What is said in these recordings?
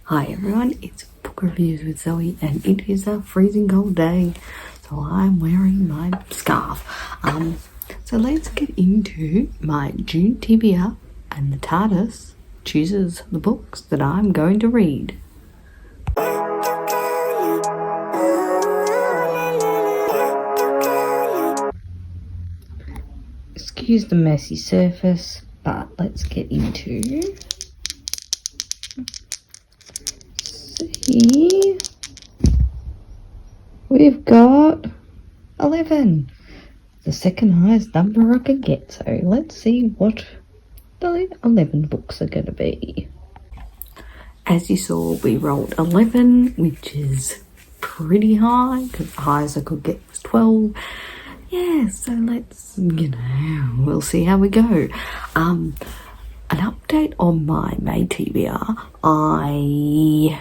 Hi everyone, it's Book Reviews with Zoe and it is a freezing cold day, so I'm wearing my scarf. So let's get into my June TBR, and the TARDIS chooses the books that I'm going to read. Excuse the messy surface, but let's get into... See, we've got 11, the second highest number I can get, so let's see what the 11 books are going to be. As you saw, we rolled 11, which is pretty high, because the highest I could get was 12. Yeah, so let's, we'll see how we go. An update on my May TBR. I'm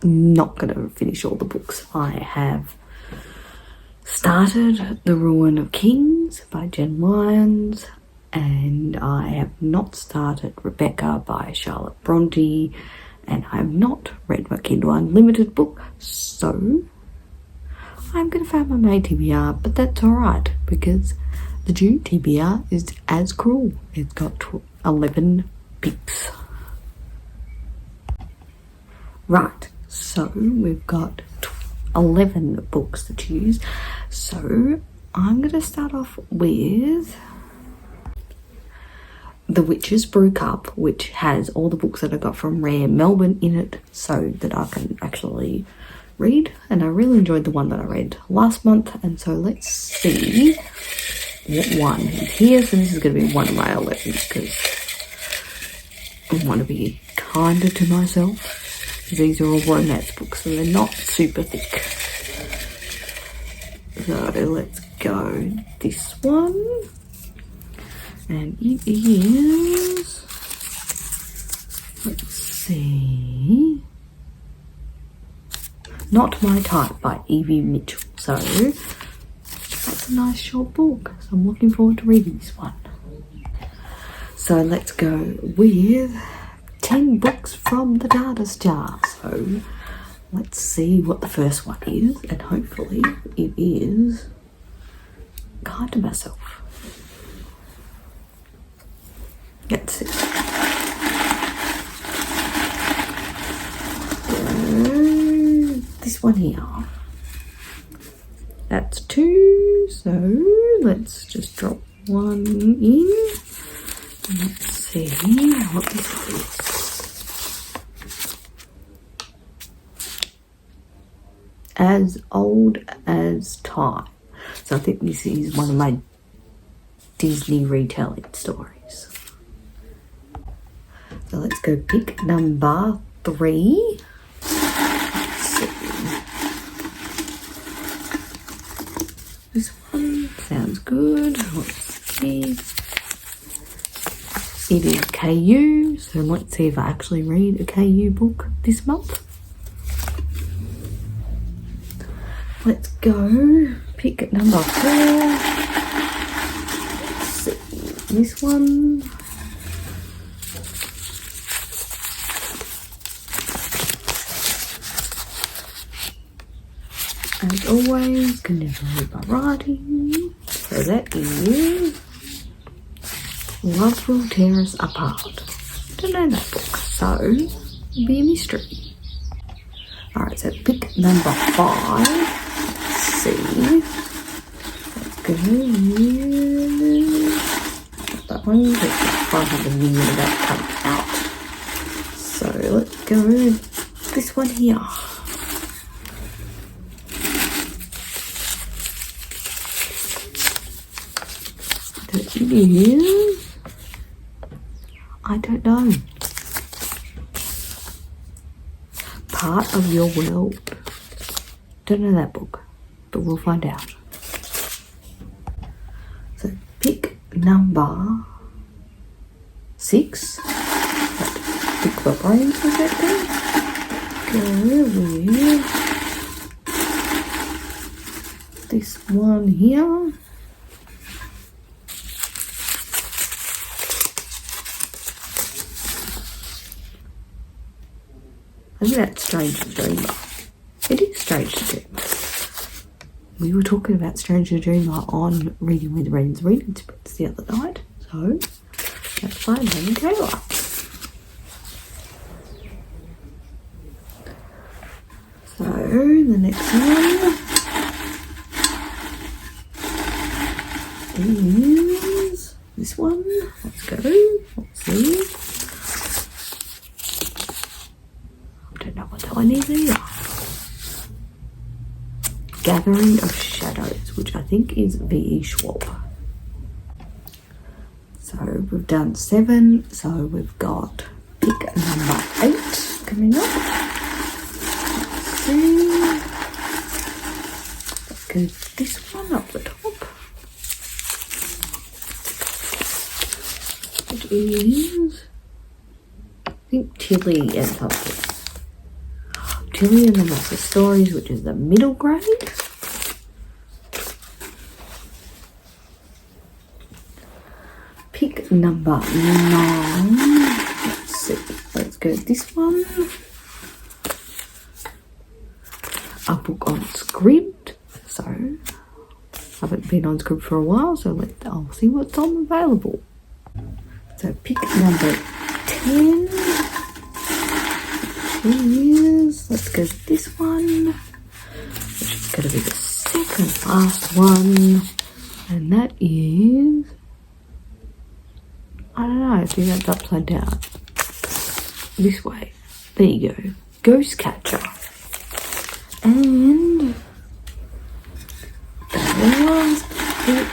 not going to finish all the books. I have started The Ruin of Kings by Jen Lyons, and I have not started Rebecca by Charlotte Bronte, and I have not read my Kindle Unlimited book, so I'm going to fail my May TBR, but that's alright, because the June TBR is as cruel. It's got 11 picks. Right, so we've got 11 books to choose. So I'm going to start off with The Witches Brew Cup, which has all the books that I got from Rare Melbourne in it, so that I can actually read. And I really enjoyed the one that I read last month, and so let's see what one is here. So this is going to be one of my 11 because I want to be kinder to myself. These are all romance books, so they're not super thick. So let's go this one. And it is, let's see, Not My Type by Evie Mitchell. So that's a nice short book. So I'm looking forward to reading this one. So let's go with 10 books from the TARDIS jar. So let's see what the first one is, and hopefully it is kind to myself. Let's see. This one here. That's 2, so let's just drop one in. And let's see what this is. As Old as Time. So I think this is one of my Disney retelling stories. So let's go pick number 3. Let's see. This one sounds good. Let's see. It is KU, so let's see if I actually read a KU book this month. Let's go pick number 4. Let's see, this one. As always, can never read my writing. So that is Love Will Tear Us Apart. Don't know that book, so it'll be a mystery. Alright, so pick number 5. See. Let's go with that one. There's 500 million of that come out. So let's go with this one here. That it is, I don't know. Part of Your World. Don't know that book, but we'll find out. So pick number 6. Pick my brains with that thing. Go with this one here. Isn't that Strange the Dreamer? It is Strange the Dreamer. We were talking about Strange the Dreamer on Reading with Ren's Reading Sprints the other night. So, that's by Lenny Taylor. So, the next one is this one. Let's go. Let's see. I don't know what that one is either. Gathering of Shadows, which I think is V.E. Schwab. So we've done 7, so we've got pick number 8 coming up. Let's see. Let's go this one up the top. Which is, I think, Tilly and something. Tilly and the Master Stories, which is the middle grade. Pick number 9. Let's see. Let's go this one. A book on script. So, I haven't been on script for a while, so I'll see what's on available. So, pick number 10. Let's go with this one, which is going to be the second last one, and that is, I don't know, I think that's upside down. This way. There you go. Ghost Catcher. And the last book,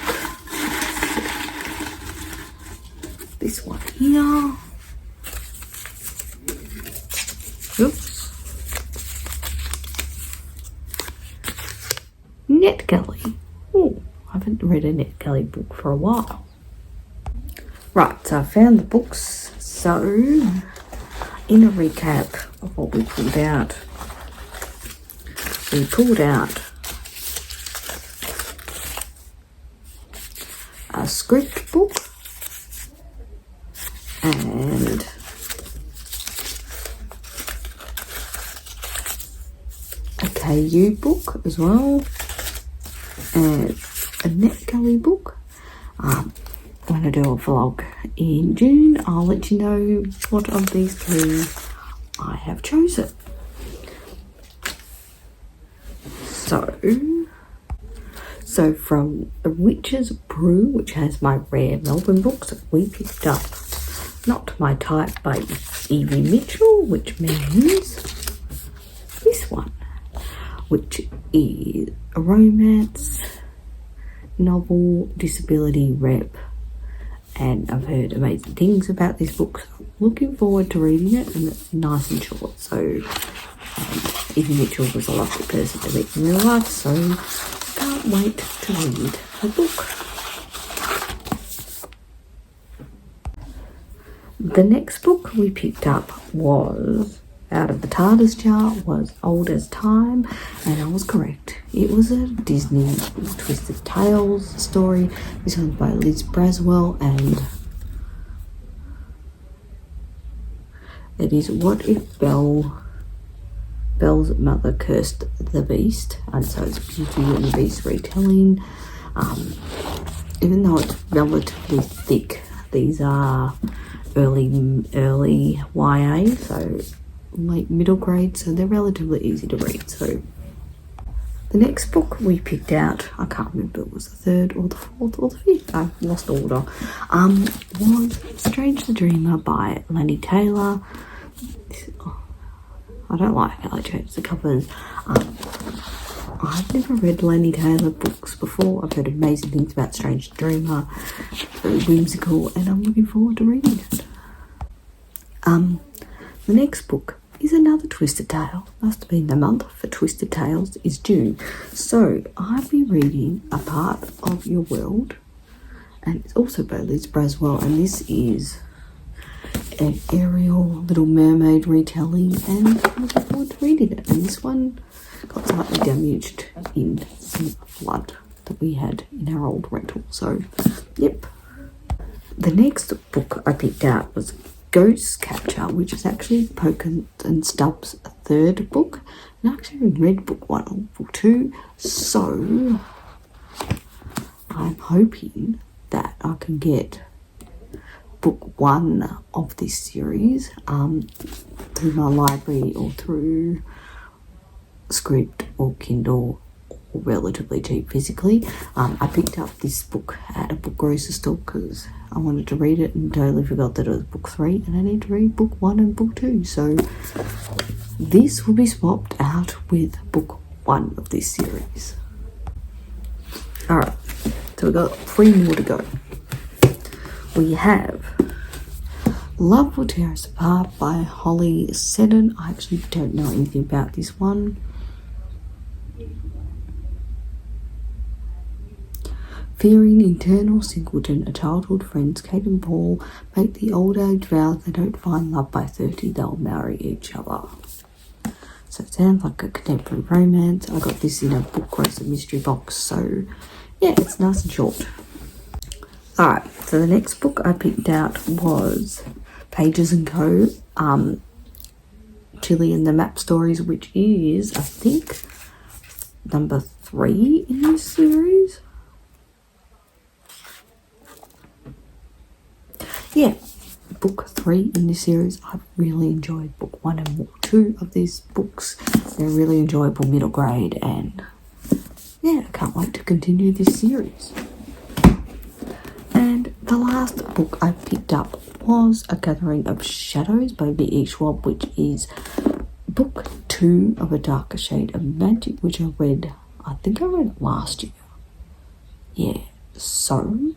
this one here. Oops. NetGalley. Oh, I haven't read a NetGalley book for a while. Right, so I found the books. So, in a recap of what we pulled out a script book and a KU book as well, and a NetGalley book. When I do a vlog in June, I'll let you know what of these 3 I have chosen. So from The Witch's Brew, which has my rare Melbourne books, we picked up Not My Type by Evie Mitchell, which means this one, which is a romance novel, disability rep, and I've heard amazing things about this book, so I'm looking forward to reading it, and it's nice and short. So Evie Mitchell was a lovely person to meet in real life, so can't wait to read her book. The next book we picked up was out of the TARDIS jar, was Old as Time, and I was correct. It was a Disney Twisted Tales story. This one's by Liz Braswell, and it is What If Belle's mother cursed the beast, and so it's Beauty and the Beast retelling. Even though it's relatively thick, these are early YA, so late middle grade, so they're relatively easy to read. So the next book we picked out, I can't remember if it was the 3rd or the 4th or the 5th, I've lost order, was Strange the Dreamer by Lenny Taylor. I don't like how they changed the covers. I've never read Lenny Taylor books before. I've heard amazing things about Strange the Dreamer, very whimsical, and I'm looking forward to reading it. The next book is another Twisted Tale. Must have been the month for Twisted Tales is June. So I've been reading A Part of Your World, and it's also by Liz Braswell, and this is an Ariel Little Mermaid retelling, and I'm looking forward to reading it. And this one got slightly damaged in some flood that we had in our old rental. So, yep. The next book I picked out was Ghost Catcher, which is actually Poker and Stubbs' third book, and I actually read book 1 or book 2, so I'm hoping that I can get book 1 of this series through my library or through Script or Kindle, or relatively cheap physically. I picked up this book at a book grocery store because I wanted to read it and totally forgot that it was book 3 and I need to read book 1 and book 2, so this will be swapped out with book 1 of this series. Alright, so we've got 3 more to go. We have Love Will Tear Us Apart by Holly Seddon. I actually don't know anything about this one. Fearing eternal singleton, a childhood friends, Kate and Paul make the old age vow if they don't find love by 30, they'll marry each other. So it sounds like a contemporary romance. I got this in a book grocery mystery box, so yeah, it's nice and short. Alright, so the next book I picked out was Pages & Co. Chili and the Map Stories, which is, I think, number 3 in this series. Yeah, book 3 in this series. I've really enjoyed book 1 and book 2 of these books. They're really enjoyable middle grade, and yeah, I can't wait to continue this series. And the last book I picked up was A Gathering of Shadows by B.E. Schwab, which is book 2 of A Darker Shade of Magic, which I think I read it last year. Yeah, so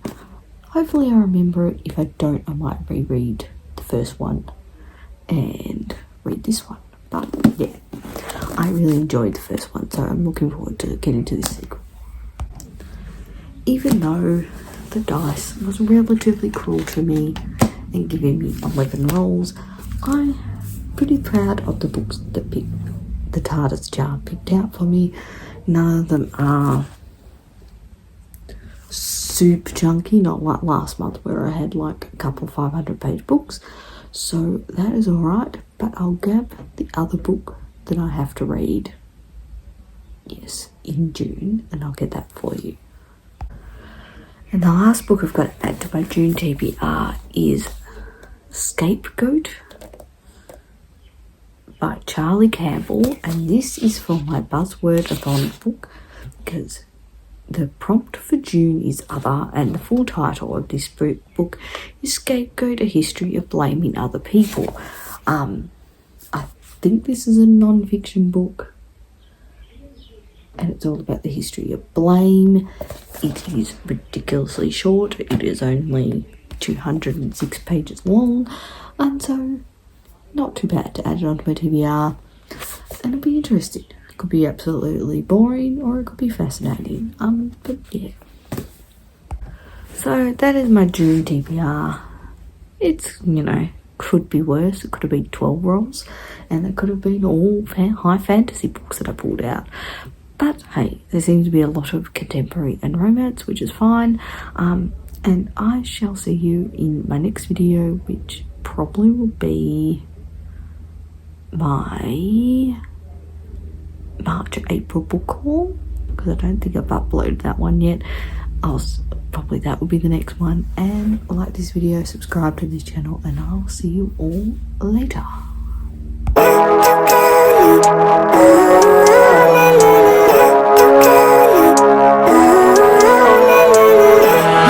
hopefully I remember it. If I don't, I might reread the first one and read this one. But yeah, I really enjoyed the first one, so I'm looking forward to getting to this sequel. Even though the dice was relatively cruel to me and giving me 11 rolls, I'm pretty proud of the books that the TARDIS jar picked out for me. None of them are super chunky, not like last month where I had like a couple 500-page books, so that is alright. But I'll grab the other book that I have to read, yes, in June, and I'll get that for you. And the last book I've got to add to my June TBR is Scapegoat by Charlie Campbell, and this is for my Buzzword-a-thon book because the prompt for June is other, and the full title of this book is Scapegoat, A History of Blaming Other People. I think this is a non-fiction book, and it's all about the history of blame. It is ridiculously short. It is only 206 pages long, and so not too bad to add it onto my TBR, and it'll be interesting. It could be absolutely boring or it could be fascinating, but yeah. So that is my June TBR. It's, could be worse. It could have been 12 rolls, and it could have been all high fantasy books that I pulled out. But hey, there seems to be a lot of contemporary and romance, which is fine. And I shall see you in my next video, which probably will be my March-April book haul, because I don't think I've uploaded that one yet. Probably that will be the next one. And like this video, subscribe to this channel, and I'll see you all later.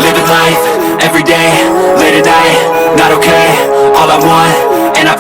Living life, every day, late at night, not okay. All I want, and I